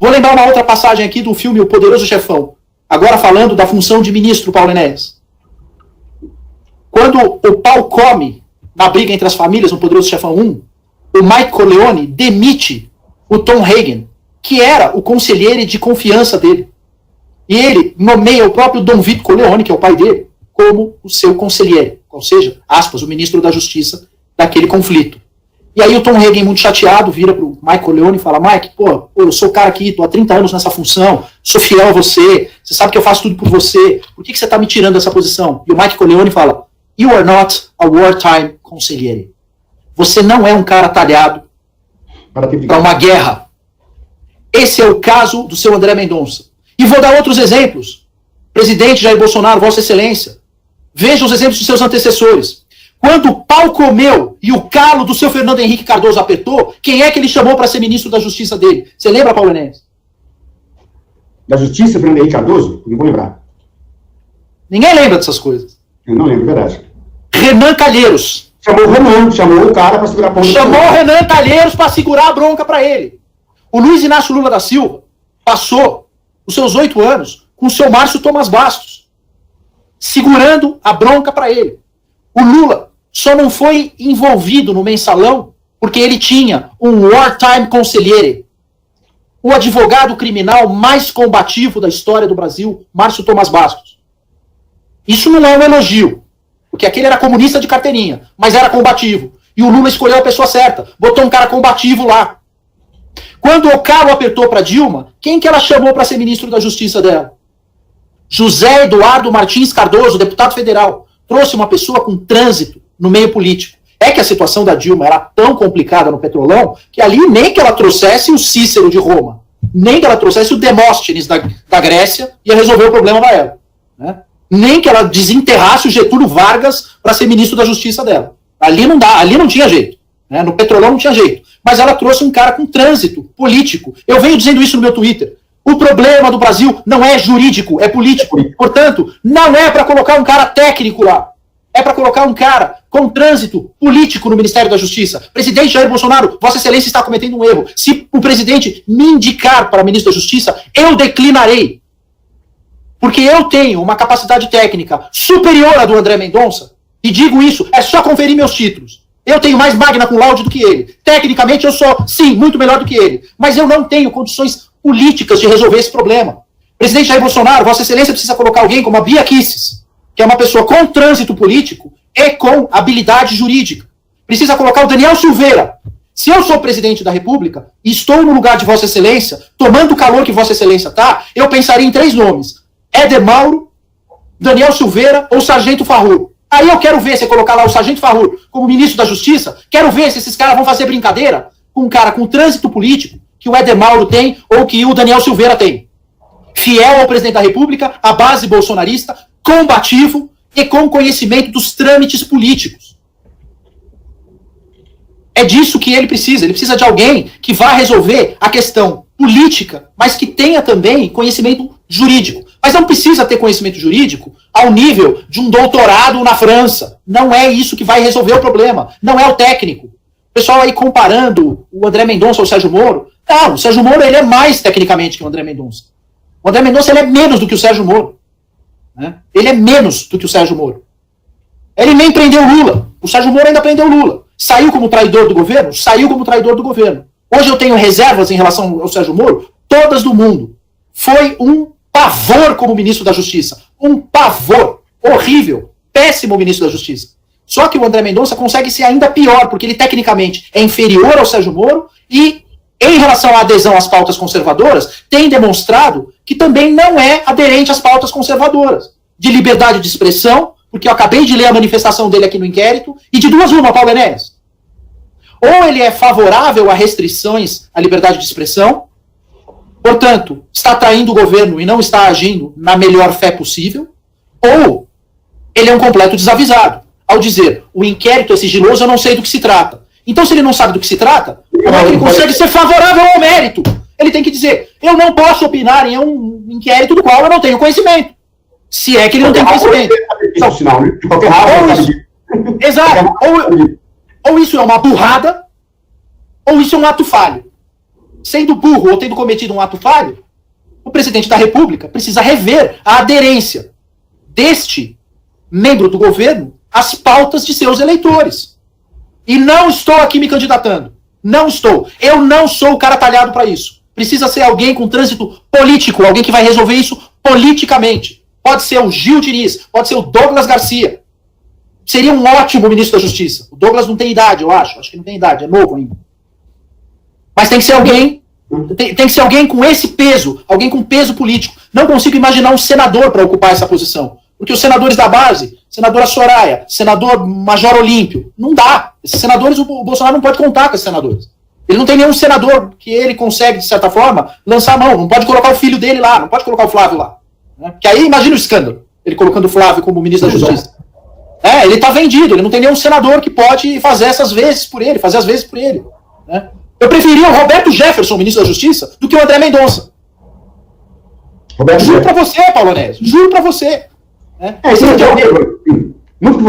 Vou lembrar uma outra passagem aqui do filme O Poderoso Chefão, agora falando da função de ministro Paulo Enéas. Quando o pau come na briga entre as famílias no Poderoso Chefão 1, o Mike Corleone demite o Tom Hagen, que era o conselheiro de confiança dele. E ele nomeia o próprio Dom Vito Corleone, que é o pai dele, como o seu conselheiro, ou seja, aspas, o ministro da Justiça daquele conflito. E aí o Tom Hagen, muito chateado, vira pro Mike Corleone e fala: Mike, pô, eu sou o cara aqui, tô há 30 anos nessa função, sou fiel a você sabe que eu faço tudo por você, por que você tá me tirando dessa posição? E o Mike Corleone fala: You are not a wartime consigliere. Você não é um cara talhado para uma guerra. Esse é o caso do seu André Mendonça. E vou dar outros exemplos. Presidente Jair Bolsonaro, Vossa Excelência, veja os exemplos de seus antecessores. Quando o pau comeu e o calo do seu Fernando Henrique Cardoso apertou, quem é que ele chamou para ser ministro da Justiça dele? Você lembra, Paulo Enéas? Da Justiça, Fernando Henrique Cardoso? Não vou lembrar. Ninguém lembra dessas coisas. Eu não lembro, verdade. Renan Calheiros. Chamou o cara para segurar a ponta. Chamou o Renan Calheiros para segurar a bronca para ele. O Luiz Inácio Lula da Silva passou os seus 8 anos com o seu Márcio Thomas Bastos, segurando a bronca para ele. O Lula só não foi envolvido no mensalão porque ele tinha um wartime conselheiro, o advogado criminal mais combativo da história do Brasil, Márcio Thomas Bastos. Isso não é um elogio, porque aquele era comunista de carteirinha, mas era combativo. E o Lula escolheu a pessoa certa, botou um cara combativo lá. Quando o calo apertou para Dilma, quem que ela chamou para ser ministro da Justiça dela? José Eduardo Martins Cardoso, deputado federal. Trouxe uma pessoa com trânsito no meio político. É que a situação da Dilma era tão complicada no Petrolão, que ali nem que ela trouxesse o Cícero de Roma, nem que ela trouxesse o Demóstenes da Grécia, ia resolver o problema para ela. Né? Nem que ela desenterrasse o Getúlio Vargas para ser ministro da Justiça dela. Ali não dá, ali não tinha jeito. Né? No Petrolão não tinha jeito. Mas ela trouxe um cara com trânsito político. Eu venho dizendo isso no meu Twitter. O problema do Brasil não é jurídico, é político. Portanto, não é para colocar um cara técnico lá. É para colocar um cara com trânsito político no Ministério da Justiça. Presidente Jair Bolsonaro, Vossa Excelência está cometendo um erro. Se o presidente me indicar para ministro da Justiça, eu declinarei. Porque eu tenho uma capacidade técnica superior à do André Mendonça. E digo isso, é só conferir meus títulos. Eu tenho mais magna cum laude do que ele. Tecnicamente eu sou, sim, muito melhor do que ele. Mas eu não tenho condições políticas de resolver esse problema. Presidente Jair Bolsonaro, Vossa Excelência precisa colocar alguém como a Bia Kicis, que é uma pessoa com trânsito político e com habilidade jurídica. Precisa colocar o Daniel Silveira. Se eu sou presidente da República e estou no lugar de Vossa Excelência, tomando o calor que Vossa Excelência está, eu pensaria em 3 nomes. Éder Mauro, Daniel Silveira ou Sargento Farrur. Aí eu quero ver se colocar lá o Sargento Farrur como ministro da Justiça, quero ver se esses caras vão fazer brincadeira com um cara com trânsito político que o Éder Mauro tem ou que o Daniel Silveira tem. Fiel ao presidente da República, à base bolsonarista, combativo e com conhecimento dos trâmites políticos. É disso que ele precisa de alguém que vá resolver a questão política, mas que tenha também conhecimento jurídico. Mas não precisa ter conhecimento jurídico ao nível de um doutorado na França. Não é isso que vai resolver o problema. Não é o técnico. O pessoal aí comparando o André Mendonça ao Sérgio Moro. Não, o Sérgio Moro ele é mais tecnicamente que o André Mendonça. O André Mendonça ele é menos do que o Sérgio Moro. Né? Ele é menos do que o Sérgio Moro. Ele nem prendeu o Lula. O Sérgio Moro ainda prendeu o Lula. Saiu como traidor do governo? Saiu como traidor do governo. Hoje eu tenho reservas em relação ao Sérgio Moro, todas do mundo. Foi um pavor como ministro da Justiça. Um pavor. Horrível. Péssimo ministro da Justiça. Só que o André Mendonça consegue ser ainda pior, porque ele tecnicamente é inferior ao Sérgio Moro e, em relação à adesão às pautas conservadoras, tem demonstrado que também não é aderente às pautas conservadoras. De liberdade de expressão, porque eu acabei de ler a manifestação dele aqui no inquérito, e de duas uma, Paulo Enéas. Ou ele é favorável a restrições à liberdade de expressão, portanto, está traindo o governo e não está agindo na melhor fé possível, ou ele é um completo desavisado, ao dizer, o inquérito é sigiloso, eu não sei do que se trata. Então, se ele não sabe do que se trata, como é que ele consegue ser favorável ao mérito? Ele tem que dizer, eu não posso opinar em um inquérito do qual eu não tenho conhecimento. Se é que ele não tem conhecimento. Exato. Ou isso é uma burrada, ou isso é um ato falho. sendo burro ou tendo cometido um ato falho, o presidente da República precisa rever a aderência deste membro do governo às pautas de seus eleitores. E não estou aqui me candidatando. Não estou. Eu não sou o cara talhado para isso. Precisa ser alguém com trânsito político, alguém que vai resolver isso politicamente. Pode ser o Gil Diniz, pode ser o Douglas Garcia. Seria um ótimo ministro da Justiça. O Douglas não tem idade, eu acho. Acho que não tem idade, é novo ainda. Mas tem que ser alguém, tem que ser alguém com esse peso, alguém com peso político. Não consigo imaginar um senador para ocupar essa posição. Porque os senadores da base, senadora Soraya, senador Major Olímpio, não dá. Esses senadores, o Bolsonaro não pode contar com esses senadores. Ele não tem nenhum senador que ele consegue, de certa forma, lançar a mão. Não pode colocar o filho dele lá, não pode colocar o Flávio lá. Né? Porque aí, imagina o escândalo. Ele colocando o Flávio como ministro da Justiça. Ele está vendido, ele não tem nenhum senador que pode fazer essas vezes por ele, fazer as vezes por ele. Né? Eu preferia o Roberto Jefferson, ministro da Justiça, do que o André Mendonça. Juro para você, Paulo Onésio, juro para você. Isso é muito